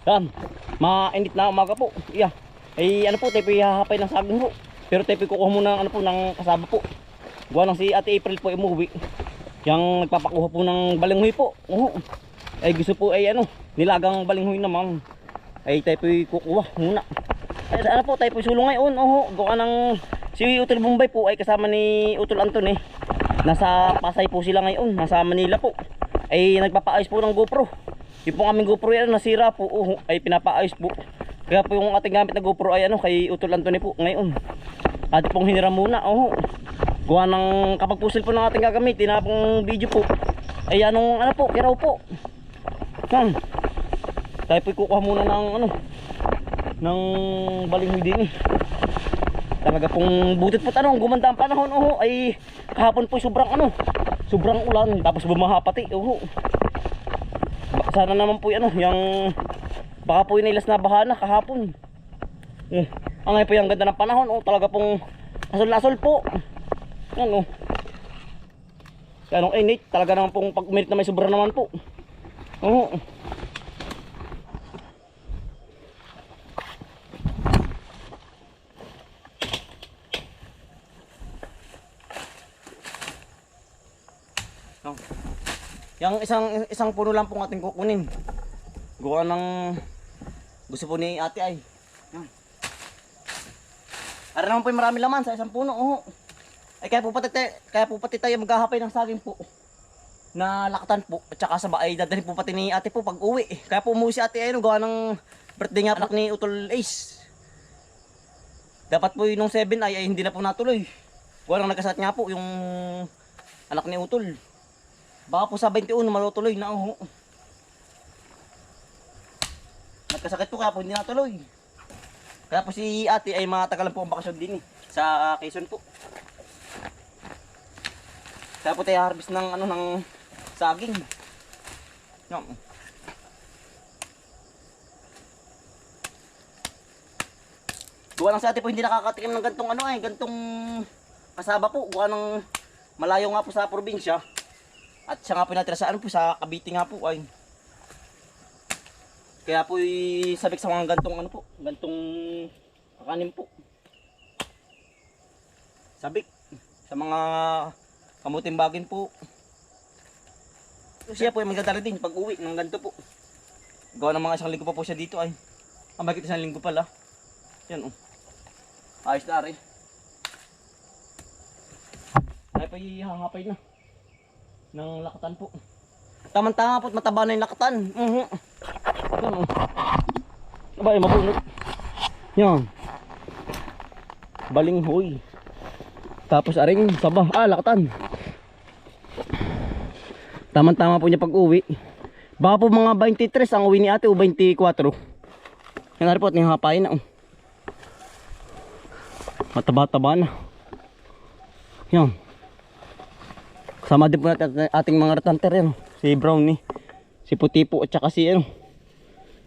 Yan, mainit na umaga po. Iya. Ay ano po, tayo po ihahapay ng saging po. Pero tayo po kukuha muna ng ano po ng kasama po. Gawa ng si Ate April po umuwi. Yang nagpapakuha po ng balinghoy po. Ay gusto po ay ano, nilagang balinghoy naman. Ay tayo po kukuha muna. Ay ano po, tayo po sulong ngayon. Gawa ng si Utol Bombay po ay kasama ni Utol Anton eh. Nasa Pasay po sila ngayon, nasa Manila po. Ay nagpapaayos po ng GoPro. Yung pong aming GoPro yan nasira po, ay pinapaayos po. Kaya po yung ating gamit na GoPro ay ano, kay Utol Anthony po ngayon. Ate pong hiniram muna, gawa ng kapag po cellphone ng ating gagamitin na pong video po, ay anong ano po, kiraw po. Tayo po kukuha muna ng ano, ng balinghoy din eh. Talaga pong butit po tanong, gumanda ang panahon, ay kahapon po sobrang ano, sobrang ulan, tapos bumaha pati, sana naman po ano, yung baka po inilas na bahana kahapon. Ang ngayon po yung ganda ng panahon, talaga pong asol-asol po. Yan kaya nung init, talaga naman pong pag minute na may sobra naman po. Yang isang puno lang pong ating kukunin. Gawa ng gusto po ni ate ay. Ara naman po yung marami laman sa isang puno. Ay kaya po pati tayo maghahapay ng saging po. Na lakatan po. At saka sa ay dadalhin po pati ni ate po pag uwi. Kaya po umuwi si ate ay gawa ng birthday nga anak ni Utol Ace. Dapat po nung 7 ay hindi na po natuloy. Gawa ng nagkasakit nga po yung anak ni Utol. Baka po sa 21 malutuloy na nagkasakit po kaya po hindi natuloy. Kaya po si ate ay matagal po ang bakasyon din sa Quezon po. Kaya po tayo harvest ng ano ng saging. Gawa lang sa ate po hindi nakakatikim ng gantong ano gantong kasaba po. Gawa ng malayo nga po sa probinsya. At siya nga po natira sa ano po sa Cavite nga po ay. Kaya po sabik sa mga gantong ano po, gantong kakanin po. Sabik sa mga kamuting bagin po. Siya po ay magdadala din pag uwi ng ganito po. Gawa ng mga isang linggo pa po siya dito ay. Bakit isang linggo pala? Yan ayos na rin. Ay pa ihahapay na ng lakatan po. Tama-tama po mataba na yung lakatan. Abay mabunot. Yan. Balinghoy. Tapos aring saba. Lakatan. Tama-tama po niya pag uwi. Baka po mga 23 ang uwi ni ate o 24. Yan na po at nihapain na. Mataba-taba na. Yan. Kasama din po natin ating mga retanter yan. Si Brownie, si Puti po at saka si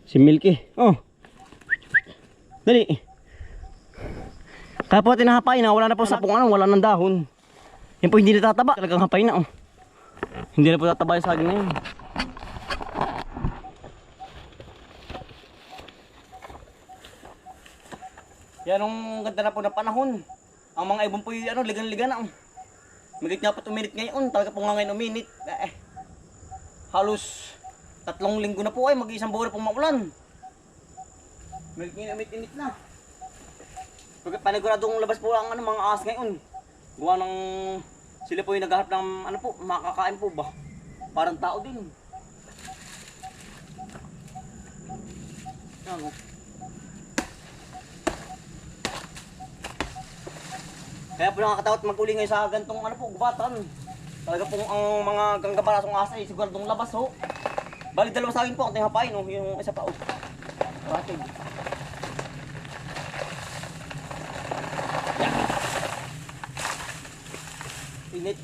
si Milky. Dali. Kaya po natin nahapain na wala na po sapong wala ng dahon. Yan po hindi natataba. Talagang hapain na Hindi na po tataba yung saging ngayon. Yan ang ganda na po ng panahon. Ang mga ibon po yung ligan-ligan na Migit nga po 2 minute ngayon, talaga po nga ngayon uminit. Halos 3 linggo na po ay mag-isang buwan na pong maulan. Migit ngayon uminit na. Pagkat paniguradong labas po ang mga ahas ngayon. Gawa ng sila po yung naghahanap ng makakain po ba? Parang tao din. Yan Kaya po nakakatakot mag-uli ngayon sa gantong gubatan. Talaga pong ang mga ganggabarasong asa ay siguradong labas Bali dalawa sa akin po ang hapain yung isa pa Ratig. Init.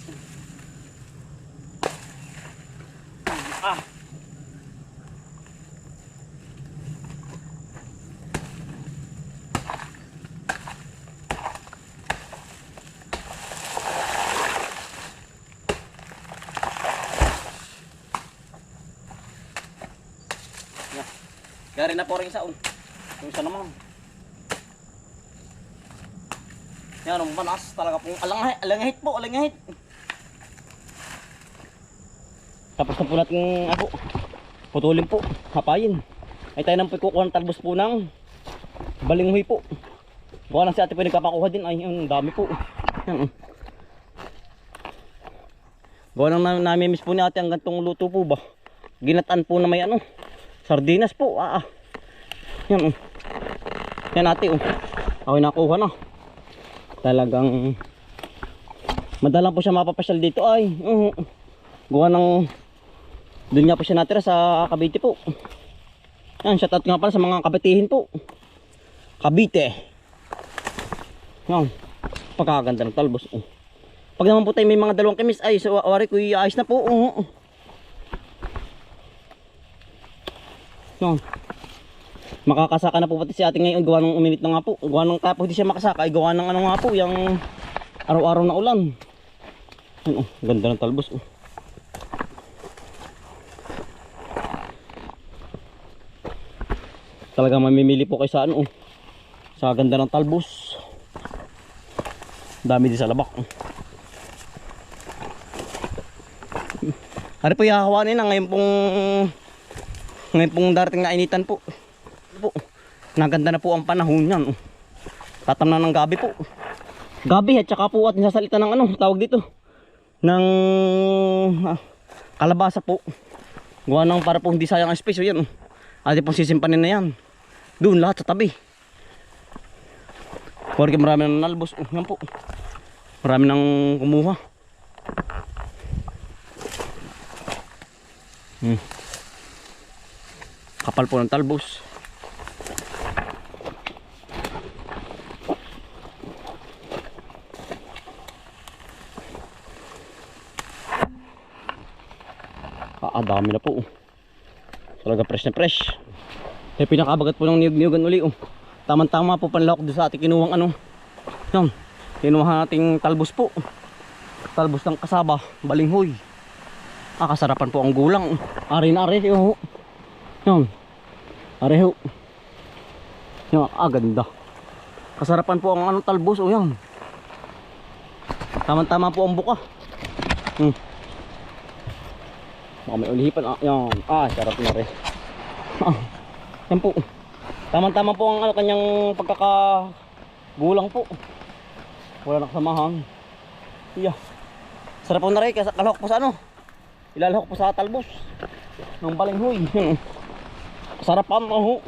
Gari na po rin isa. Yung isa naman. Yan, ang manas talaga pong alangahit po, alangahit. Tapos na po natin ako, putulin po, hapayin. Ay tayo nang kukuha ng talbos po ng balinghoy po. Buka lang si ate po nagpapakuha din, ay ang dami po. Yan. Gawa lang namimiss po ni ate ang gantong luto po ba. Ginataan po na may ano, sardinas po. Yan. Yan ate. Ako nakuha na. Talagang madalang po siya mapapasyal dito ay. Gawa ng doon nga po siya natira sa Cavite po. Yan, shoutout nga pala sa mga kabitihin po. Cavite. Yan. Pagkaganda ng talbos. Pag naman po tayo may mga dalawang kimis ay so wari ko iayos na po. Yan. Makakasaka na po pati si ating ngayon. Gawa ng uminit na nga po. Gawa ng kaya po hindi siya makasaka ay gawa ng ano nga po, yung araw-araw na ulan. Yan, ganda ng talbos. Talagang mamimili po kayo sa ano, sa ganda ng talbos. Dami din sa labak. Hari po ihahawanin na ngayon pong darating na initan po. Naganda na po ang panahon yan. Tatam na ng gabi po. Gabi at saka po at nasasalita ng ano, tawag dito, ng kalabasa po. Gawa ng para po hindi sayang ang space. Yan. Ate pong sisimpanin na yan. Doon lahat sa tabi. Porque marami nang nalbos. Yan po. Marami nang kumuha. Kapal po ng talbos. Dami na po. Talaga fresh na fresh. Kaya pinakabagat po ng niyog-niyogan uli. Tama-tama po panlawak doon sa ating kinuhang ano. Yan. Kinuha nating talbos po. Talbos ng kasaba, balinghoy. Kasarapan po ang gulang. Ari na ari. Yan. Ari ho. Yan, ganda. Kasarapan po ang ano talbos. Yan. Tama-tama po ang buka. Baka may ulihipan. Yan. Sarap na rin. Yan po. Tama-tama po ang ano, kanyang pagkakagulang po. Wala nakasamahan. Yeah. Sarap po na rin. Kalahok po sa ano. Ilalahok po sa talbos ng balinghoy. Sarap pa mo.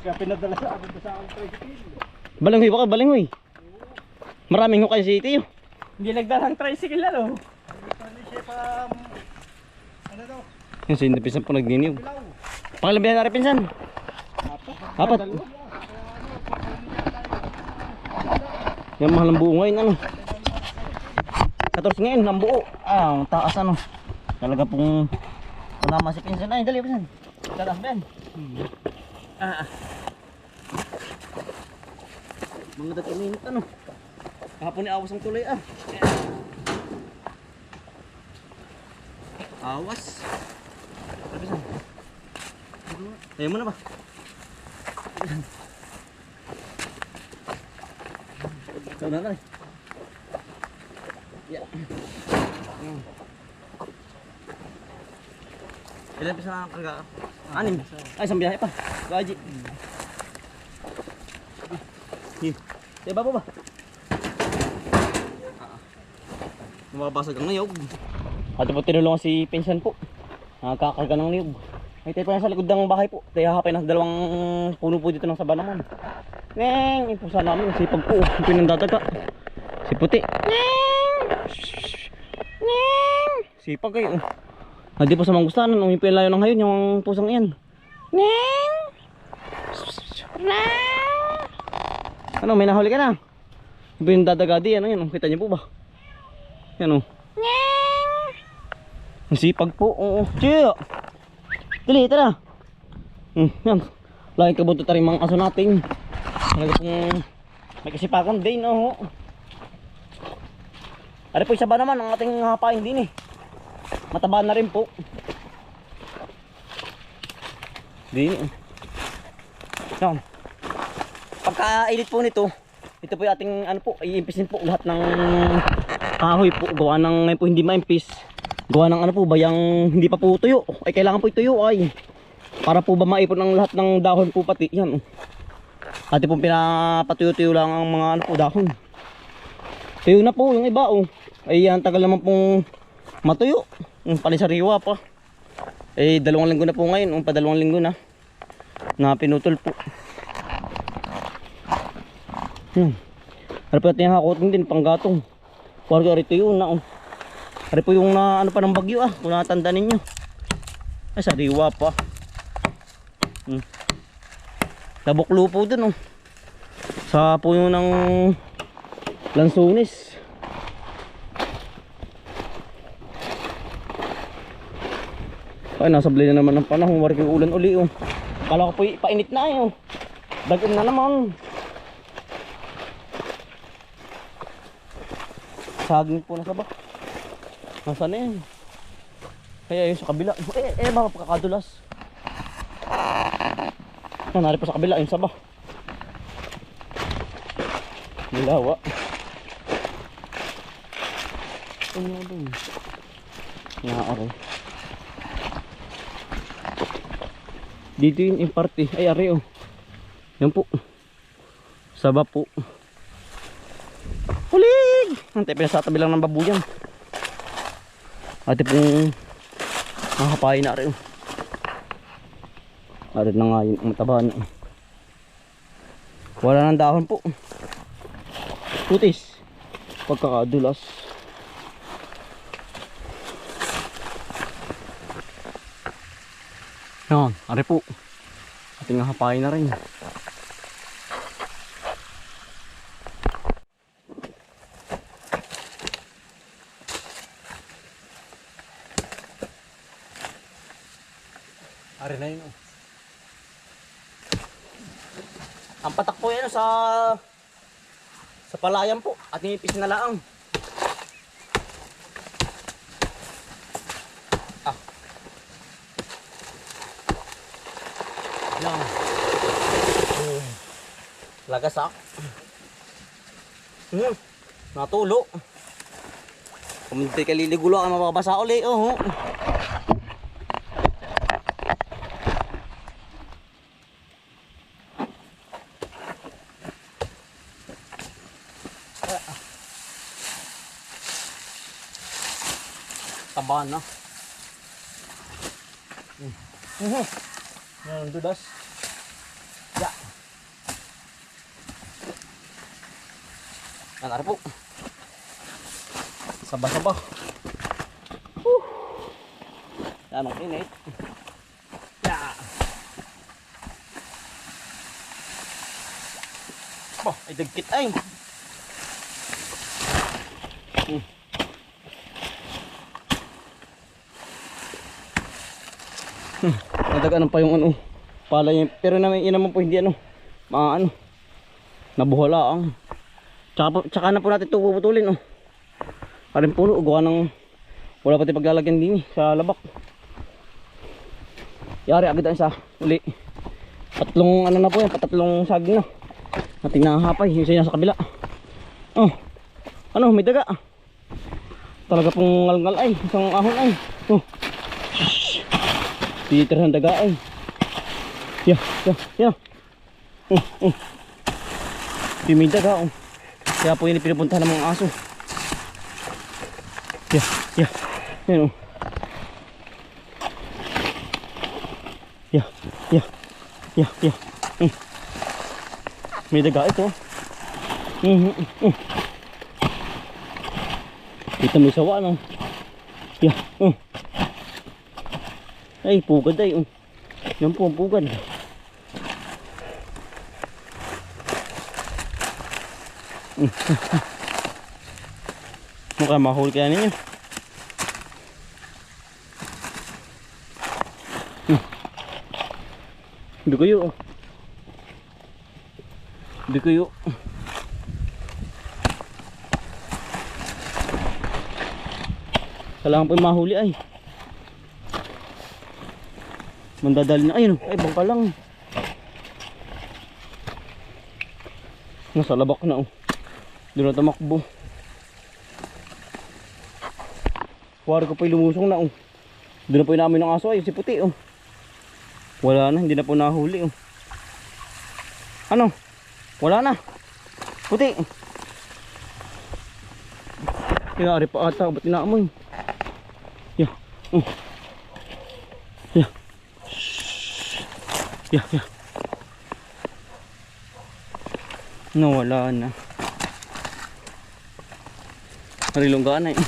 Kaya pinadala sa akin sa aking tricycle. Balinghoy ba ka? Balinghoy. Maraming ho kayo sa ito. Hindi nagdalang tricycle lalo. Hindi siya pa... Ano daw? Yung sa pinsan po nagniniyog. Pangalambihan na rin pinsan. Apat. Yung mahal ng buo ngayon ano. 14 ngayon ng buo. Ang taas ano. Talaga pong kunama si pinsan. Ay dali pinsan. Talas ben. Mga dating minute ano. Kahapon ni awas ang tulay Awas. Pinsan. Ayaw mo na ba? Ito na rin. Yeah. Ilan pisa na karga? 6. Ay, isang biyahe pa. Gaji. Diba po ba? Mababasag ang niyog. At po tinulungan si pinsan po. Nakakarga ng niyog. Ay tayo pa sa likod ng bahay po. Tayo hapay na dalawang puno po dito ng saba naman. Neng! Yung pusa namin. Sipag po. Yung pinandadaga. Si puti. Neng! Neng! Sipag kayo. Hindi po sa manggustanan. Ang layo ng hayon yung pusang iyan. Neng! Neng! Ano? May nahuli ka na? Yung pinandadaga di. Ano yun? Kita niyo po ba? Yan o. Neng! Ang sipag po. Oo. Chiyo! Dali, tara. Yan. Lagi kabuntot rin mga aso natin. Talaga pong may kasipakan din, Ari po isa ba naman ang ating hapain din Mataba na rin po. Din. Yan. Pagka-init po nito, ito po yung ating ano po, iimpisin po lahat ng kahoy po. Gawa ng ngayon po hindi maimpis. Gawa ng ano po ba yung hindi pa po tuyo. Ay kailangan po ituyo ay. Para po ba maipon ang lahat ng dahon po pati. Yan. Ate po pinapatuyo-tuyo lang ang mga ano po dahon. Tuyo na po yung iba oh. Ay yan tagal naman pong matuyo. Panisariwa pa. Eh 2 linggo na po ngayon. Pa 2 linggo na. Na pinutol po. Ano po natin hakotin din panggatong. Warga rito yun na oh. Ano po yung ano pa ng bagyo kung natanda ninyo. Ay sariwa pa. Laboklo po dun oh. Sa puno ng lansunis. Ay nasablay na naman ng panahon. Warga yung ulan uli oh. Kala ko po painit na eh oh. Dagan na naman. Saging po nasa ba? Nasaan na yan? Kaya yun sa kabila. Baka pagkakadulas. Nari pa sa kabila yun sa ba? Nilawa. Ano nga doon? Naaray. Dito yun yung party. Ay ari oh. Yan po. Saba po. Hulig! Antay pinasatabi lang ng babuyan. Ate pong nakapain na rin. Arin na nga yun ang mataba na. Wala nang dahon po. Putis. Pagkakadulas. Yan, ari po. Ating nakapain na rin. Ari na yun oh. Ang patak po yan sa palayan po at nipis na laang. Yan. Lagasak. Natulo. Kung hindi ka liligulo ka mababasa ulit oh. Tabahan na. Yan ang dudas. Ya. Yan ari po. Saba-saba. Yan ang init. Ya. Bah, ay dagkit ay. Nadaganan pa yung ano palay, pero naman yun naman po hindi ano maano nabuhala ang tsaka na po natin ito puputulin oh. Parin puno gawa ng wala pati paglalagyan din sa labak. Yari agad ang isa uli. Tatlong ano na po yan, patatlong saging na nating nakahapay yung isa nasa kabila oh. Ano may daga talaga pong ngalngal ay isang ahon ay oh. Peter ng daga ay. Yeah. May daga oh. Kaya po yun pinupuntahan ng mga aso. Yeah. Yan oh. Yeah. May daga ito. Dito may sawa no. Yeah. Ay, pugad ay. Yan po ang pugad. Mukha mahuli kaya ninyo. Duguyo. Duguyo. Kailangan po yung mahuli ay. Mandadali na. Ayun. Ay bangka lang. Nasa labak na oh. Doon na tumakbo. Wari ko pa lumusong na oh. Doon na po namin ng aso ay si puti oh. Wala na, hindi na po nahuli oh. Ano? Wala na. Puti. Yari pa ata, ba't inaamoy? Yeah. Yeah. Yeah, yeah. No, wala na. Marilonggaan na eh.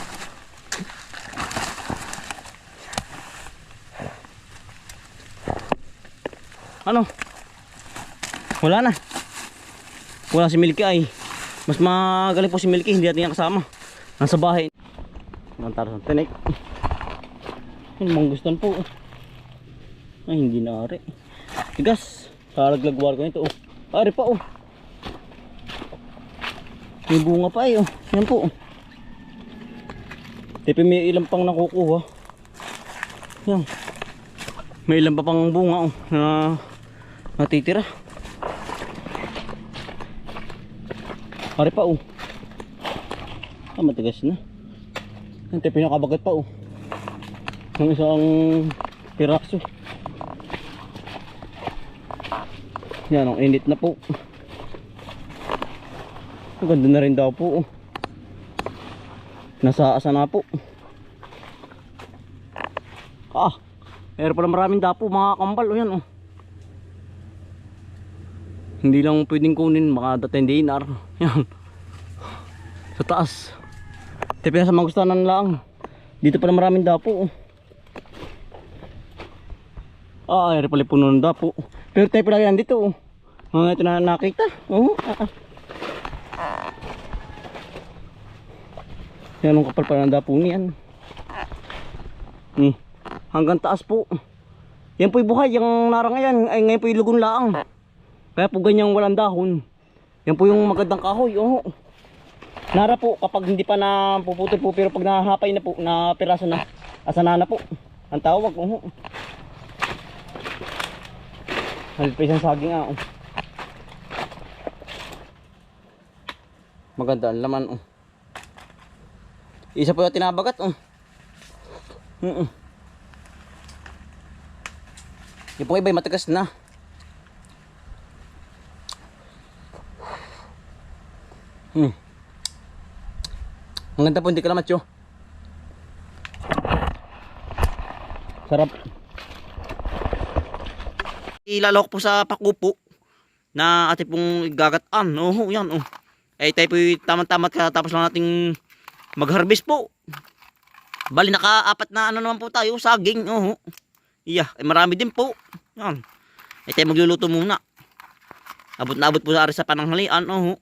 Ano? Wala na. Wala si Milky ay. Mas magaling po si Milky, hindi natin yan kasama. Nasa bahay. Nantara sa tinik. Yung manggustan po. Ay, hindi na ari. Tigas. Karaglag-war ko nito. Oh. Ari pa oh. May bunga pa eh oh. Yan po oh. Tepe may ilang pang nakukuha. Yan. May ilang pa pang bunga oh. Na natitira. Ari pa oh. Matigas na. Yan tepe nakabagat pa oh. Ng isang piraso. Yan ang init na po. Maganda na rin daw po oh. Nasa asa na po. Meron pala maraming dapo mga kambal oh, yan oh. Hindi lang pwedeng kunin, makadating dinar. Yan. Sa taas. Tepe na sa magustanan lang. Dito pala maraming dapo oh. Meron pala puno ng dapo. Pero tepe lang yan dito oh. Ito na nakita. Yan ang kapal pala ng dapo niyan. Hanggang taas po. Yan po yung buhay. Yung narangayan ay ngayon po yung lugon laang. Kaya po ganyang walang dahon. Yan po yung magandang kahoy oh. Nara po kapag hindi pa na puputol po, pero pag nahapay na po, na piraso na, asana na po ang tawag oh. Halit pa isang saging oh. Maganda ang laman oh. Isa po yung tinabagat oh. Yung pong iba'y matigas na. Ang ganda po, hindi kalamatyo. Sarap. Ilalawak po sa pakupo na ate pong gagataan. Oh, yan oh. Ay tayo po tamang-tamat katapos lang nating mag-harvest po. Bali naka-apat na ano naman po tayo, saging. Oh. Iya, ay marami din po. Yan. Ay tayo magluluto muna. Abot na abot po sa pananghalian. Oh.